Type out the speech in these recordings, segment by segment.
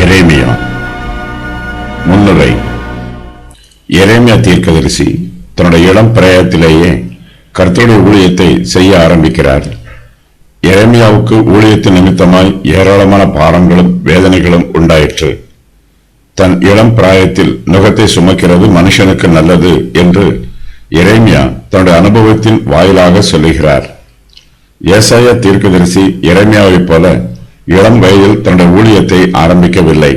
எரேமியா முன்னுரை. எரேமியா தீர்க்கதரிசி தன்னுடைய இளம் பிராயத்திலேயே கர்த்தருடைய ஊழியத்தை செய்ய ஆரம்பிக்கிறார். எரேமியாவுக்கு ஊழியத்தின் நிமித்தமாய் ஏராளமான பாரங்களும் வேதனைகளும் உண்டாயிற்று. தன் இளம் பிராயத்தில் நுகத்தை சுமக்கிறது மனுஷனுக்கு நல்லது என்று எரேமியா தன்னுடைய அனுபவத்தின் வாயிலாக சொல்லுகிறார். ஏசாயா தீர்க்கதரிசி எரேமியாவைப் போல இளம் வயதில் தன்னுடைய ஊழியத்தை ஆரம்பிக்கவில்லை.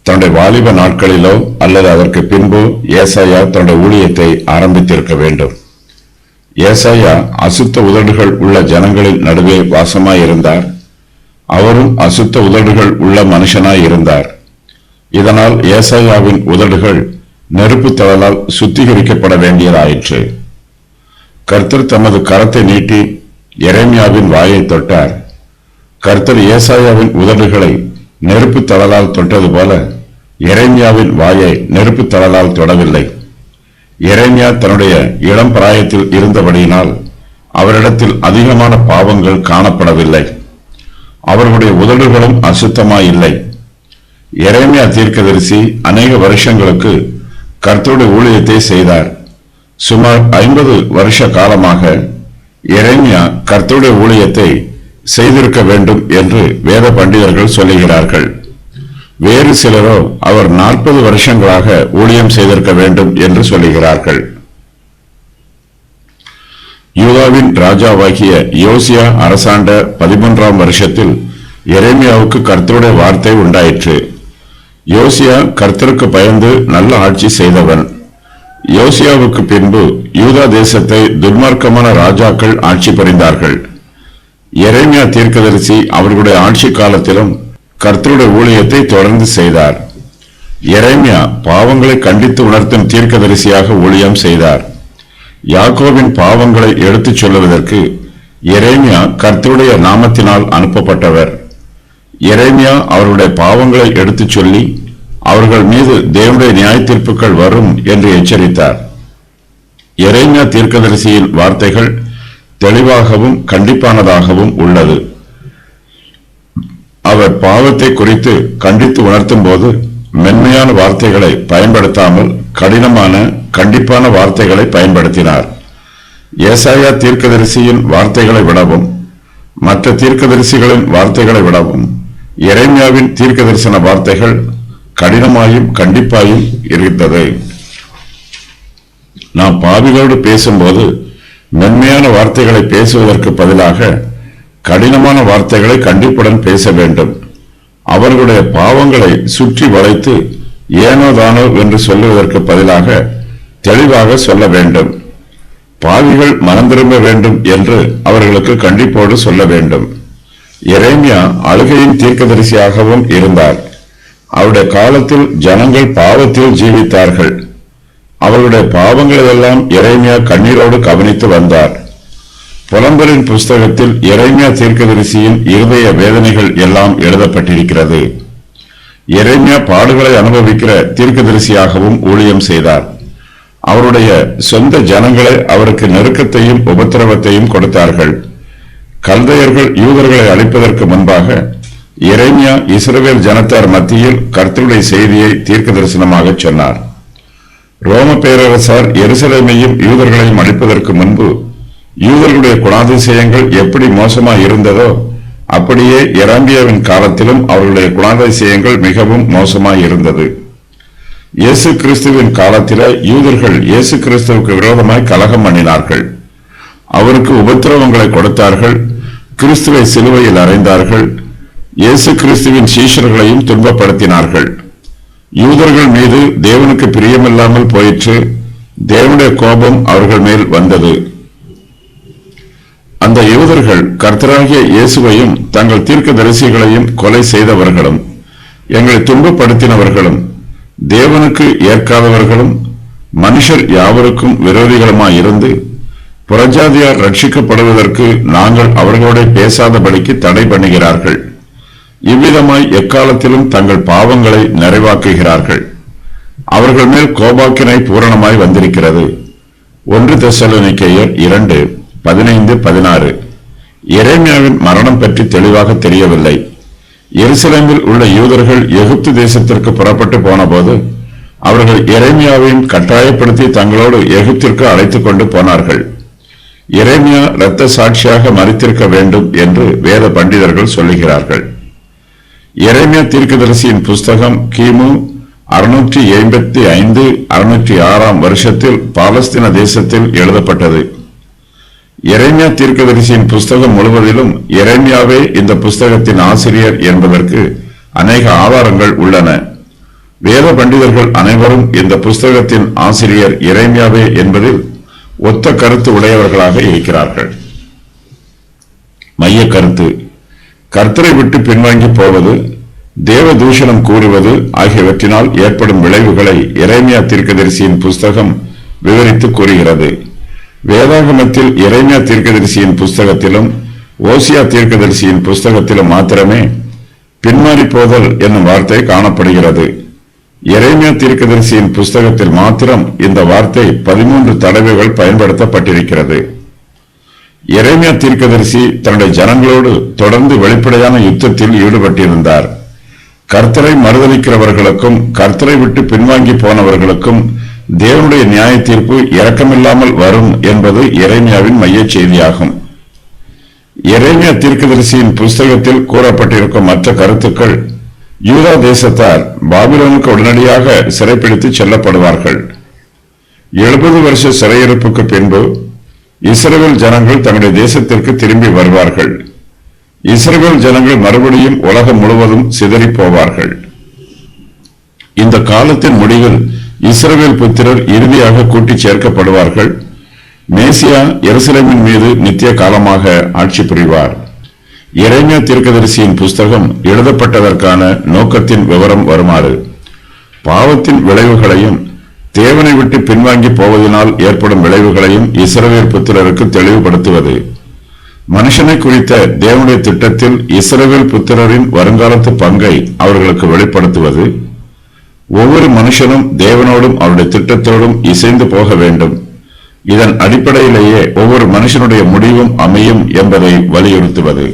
தன்னுடைய வாலிப நாட்களிலோ அல்லது அதற்கு பின்பு ஏசாயா தன்னுடைய ஊழியத்தை ஆரம்பித்திருக்க வேண்டும். ஏசாயா அசுத்த உதடுகள் உள்ள ஜனங்களின் நடுவே வாசமாயிருந்தார். அவரும் அசுத்த உதடுகள் உள்ள மனுஷனாய் இருந்தார். இதனால் ஏசாயாவின் உதடுகள் நெருப்பு தழலால் சுத்திகரிக்கப்பட வேண்டியதாயிற்று. கர்த்தர் தமது கரத்தை நீட்டி எரேமியாவின் வாயை தொட்டார். கர்த்தர் ஏசாயாவின் உதடுகளை நெருப்பு தழலால் தொட்டது போல எரேமியாவின் வாயை நெருப்பு தழலால் தொடவில்லை. எரேமியா தன்னுடைய இளம் பிராயத்தில் இருந்தபடியினால் அவரிடத்தில் அதிகமான பாவங்கள் காணப்படவில்லை. அவர்களுடைய உதடுகளும் அசுத்தமாயில்லை. எரேமியா தீர்க்கதரிசி அநேக வருஷங்களுக்கு கர்த்தருடைய ஊழியத்தை செய்தார். சுமார் 50 வருஷ காலமாக எரேமியா கர்த்தருடைய ஊழியத்தை செய்திருக்க வேண்டும் என்று வேத பண்டிதர்கள் சொல்லுகிறார்கள். வேறு சிலரோ அவர் 40 வருஷங்களாக ஊழியம் செய்திருக்க வேண்டும் என்று சொல்லுகிறார்கள். யூதாவின் ராஜாவாகிய யோசியா அரசாண்ட 13ஆம் வருஷத்தில் எரேமியாவுக்கு கர்த்தருடைய வார்த்தை உண்டாயிற்று. யோசியா கர்த்தருக்கு பயந்து நல்ல ஆட்சி செய்தவன். யோசியாவுக்கு பின்பு யூதா தேசத்தை துன்மார்க்கமான ராஜாக்கள் ஆட்சி புரிந்தார்கள். எரேமியா தீர்க்கதரிசி அவர்களுடைய ஆட்சி காலத்திலும் கர்த்தருடைய ஊழியத்தை தொடர்ந்து செய்தார். எரேமியா பாவங்களை கண்டித்து உணர்த்தும் தீர்க்கதரிசியாக ஊழியம் செய்தார். யாக்கோபின் பாவங்களை எடுத்துச் சொல்லுவதற்கு எரேமியா கர்த்தருடைய நாமத்தினால் அனுப்பப்பட்டவர். எரேமியா அவர்களுடைய பாவங்களை எடுத்துச் சொல்லி அவர்கள் மீது தேவனுடைய நியாய தீர்ப்புகள் வரும் என்று எச்சரித்தார். எரேமியா தீர்க்கதரிசியின் வார்த்தைகள் தெளிவாகவும் கண்டிப்பானதாகவும் உள்ளது. அவர் பாவத்தை குறித்து கண்டித்து உணர்த்தும் போது மென்மையான வார்த்தைகளை பயன்படுத்தாமல் கடினமான கண்டிப்பான வார்த்தைகளை பயன்படுத்தினார். ஏசாயா தீர்க்கதரிசியின் வார்த்தைகளை விடவும் மற்ற தீர்க்கதரிசிகளின் வார்த்தைகளை விடவும் எரேமியாவின் தீர்க்க தரிசன வார்த்தைகள் கடினமாயும் கண்டிப்பாயும் இருந்தது. நாம் பாவிகளோடு பேசும்போது மென்மையான வார்த்தைகளை பேசுவதற்கு பதிலாக கடினமான வார்த்தைகளை கண்டிப்புடன் பேச வேண்டும். அவர்களுடைய பாவங்களை சுற்றி வளைத்து ஏனோதானோ என்று சொல்லுவதற்கு பதிலாக தெளிவாக சொல்ல வேண்டும். பாவிகள் மனம் திரும்ப வேண்டும் என்று அவர்களுக்கு கண்டிப்போடு சொல்ல வேண்டும். எரேமியா அழுகையின் தீர்க்கதரிசியாகவும் இருந்தார். அவருடைய காலத்தில் ஜனங்கள் பாவத்தில் ஜீவித்தார்கள். அவர்களுடைய பாவங்களெல்லாம் எரேமியா கண்ணீரோடு கவனித்து வந்தார். புலம்பலின் புஸ்தகத்தில் எரேமியா தீர்க்கதரிசியின் இருதய வேதனைகள் எல்லாம் எழுதப்பட்டிருக்கிறது. எரேமியா பாடுகளை அனுபவிக்கிற தீர்க்கதரிசியாகவும் ஊழியம் செய்தார். அவருடைய சொந்த ஜனங்களை அவருக்கு நெருக்கத்தையும் உபத்திரவத்தையும் கொடுத்தார்கள். கல்தையர்கள் யூதர்களை அழிப்பதற்கு முன்பாக எரேமியா இஸ்ரவேல் ஜனத்தார் மத்தியில் கர்த்தருடைய செய்தியை தீர்க்க தரிசனமாக சொன்னார். ரோம பேரரசார் எருசலேமையும் யூதர்களையும் அழிப்பதற்கு முன்பு யூதர்களுடைய குணாதிசயங்கள் எப்படி மோசமாய் இருந்ததோ அப்படியே எரேமியாவின் காலத்திலும் அவர்களுடைய குணாதிசயங்கள் மிகவும் மோசமாய் இருந்தது. இயேசு கிறிஸ்துவின் காலத்தில யூதர்கள் இயேசு கிறிஸ்துவுக்கு விரோதமாய் கலகம் பண்ணினார்கள். அவருக்கு உபத்திரவங்களை கொடுத்தார்கள். கிறிஸ்துவை சிலுவையில் அறைந்தார்கள். இயேசு கிறிஸ்துவின் சீஷர்களையும் துன்பப்படுத்தினார்கள். யூதர்கள் மீது தேவனுக்கு பிரியமில்லாமல் போயிற்று. தேவனுடைய கோபம் அவர்கள் மேல் வந்தது. அந்த யூதர்கள் கர்த்தராகிய இயேசுவையும் தங்கள் தீர்க்கதரிசிகளையும் கொலை செய்தவர்களும் எங்களை துன்பப்படுத்தினவர்களும் தேவனுக்கு ஏற்காதவர்களும் மனுஷர் யாவருக்கும் விரோதிகளுமாயிருந்து புறஜாதியார் ரட்சிக்கப்படுவதற்கு நாங்கள் அவர்களோட பேசாதபடிக்கு தடை பண்ணுகிறார்கள். இவ்விதமாய் எக்காலத்திலும் தங்கள் பாவங்களை நிறைவாக்குகிறார்கள். அவர்கள் மேல் கோபாக்கினை பூரணமாய் வந்திருக்கிறது. 1 தெசலோனிக்கேயர் 2:15-16. எரேமியாவின் மரணம் பற்றி தெளிவாக தெரியவில்லை. எருசலேமில் உள்ள யூதர்கள் எகிப்து தேசத்திற்கு புறப்பட்டு போனபோது அவர்கள் எரேமியாவையும் கட்டாயப்படுத்தி தங்களோடு எகிப்திற்கு அழைத்துக் கொண்டு போனார்கள். எரேமியா இரத்த சாட்சியாக மரித்திருக்க வேண்டும் என்று வேத பண்டிதர்கள் சொல்லுகிறார்கள். எரேமியா தீர்க்கதரிசியின் புஸ்தகம் கிமு 685-606 வருஷத்தில் பாலஸ்தீன தேசத்தில் எழுதப்பட்டது. எரேமியா தீர்க்கதரிசியின் புஸ்தகம் முழுவதிலும் எரேமியாவே இந்த புஸ்தகத்தின் ஆசிரியர் என்பதற்கு அநேக ஆதாரங்கள் உள்ளன. வேத பண்டிதர்கள் அனைவரும் இந்த புஸ்தகத்தின் ஆசிரியர் எரேமியாவே என்பதில் ஒத்த கருத்து உடையவர்களாக இருக்கிறார்கள். மைய கருத்து: கர்த்தரை விட்டு பின்வாங்கி போவது, தேவ தூஷணம் கூறுவது ஆகியவற்றினால் ஏற்படும் விளைவுகளை எரேமியா தீர்க்கதரிசியின் புஸ்தகம் விவரித்து கூறுகிறது. வேதாகமத்தில் எரேமியா தீர்க்கதரிசியின் புஸ்தகத்திலும் ஓசியா தீர்க்கதரிசியின் புஸ்தகத்திலும் மாத்திரமே பின்மாறி போதல் என்னும் வார்த்தை காணப்படுகிறது. எரேமியா தீர்க்கதரிசியின் புஸ்தகத்தில் மாத்திரம் இந்த வார்த்தை 13 தடவைகள் பயன்படுத்தப்பட்டிருக்கிறது. எரேமியா தீர்க்கதரிசி தன்னுடைய ஜனங்களோடு தொடர்ந்து வெளிப்படையான யுத்தத்தில் ஈடுபட்டிருந்தார். கர்த்தரை மறுதலிக்கிறவர்களுக்கும் கர்த்தரை விட்டு பின்வாங்கி போனவர்களுக்கும் தேவனுடைய நியாய தீர்ப்பு இரக்கமில்லாமல் வரும் என்பது எரேமியாவின் மைய செய்தியாகும். எரேமியா தீர்க்கதரிசியின் புஸ்தகத்தில் கூறப்பட்டிருக்கும் மற்ற கருத்துக்கள்: யூதா தேசத்தார் பாபிலோனுக்கு உடனடியாக சிறைப்பிடித்து செல்லப்படுவார்கள். 70 வருஷ சிறையிருப்புக்கு பின்பு இஸ்ரவேல் ஜனங்கள் தங்களுடைய தேசத்திற்கு திரும்பி வருவார்கள். இஸ்ரவேல் ஜனங்கள் மறுபடியும் உலகம் முழுவதும் சிதறி போவார்கள். இந்த காலத்தின் முடிவில் இஸ்ரவேல் புத்திரர் இறுதியாக கூட்டி சேர்க்கப்படுவார்கள். மேசியா எருசலேமின் மீது நித்திய காலமாக ஆட்சி புரிவார். எரேமியா தீர்க்கதரிசியின் புஸ்தகம் எழுதப்பட்டதற்கான நோக்கத்தின் விவரம் வருமாறு: பாவத்தின் விளைவுகளையும் தேவனை விட்டு பின்வாங்கி போவதனால் ஏற்படும் விளைவுகளையும் இஸ்ரவேல் புத்திரருக்கு தெளிவுபடுத்துவது, மனுஷனை குறித்த தேவனுடைய திட்டத்தில் இஸ்ரவேல் புத்திரரின் வருங்காலத்து பங்கை அவர்களுக்கு வெளிப்படுத்துவது, ஒவ்வொரு மனுஷனும் தேவனோடும் அவருடைய திட்டத்தோடும் இசைந்து போக வேண்டும், இதன் அடிப்படையிலேயே ஒவ்வொரு மனுஷனுடைய முடிவும் அமையும் என்பதை வலியுறுத்துவது.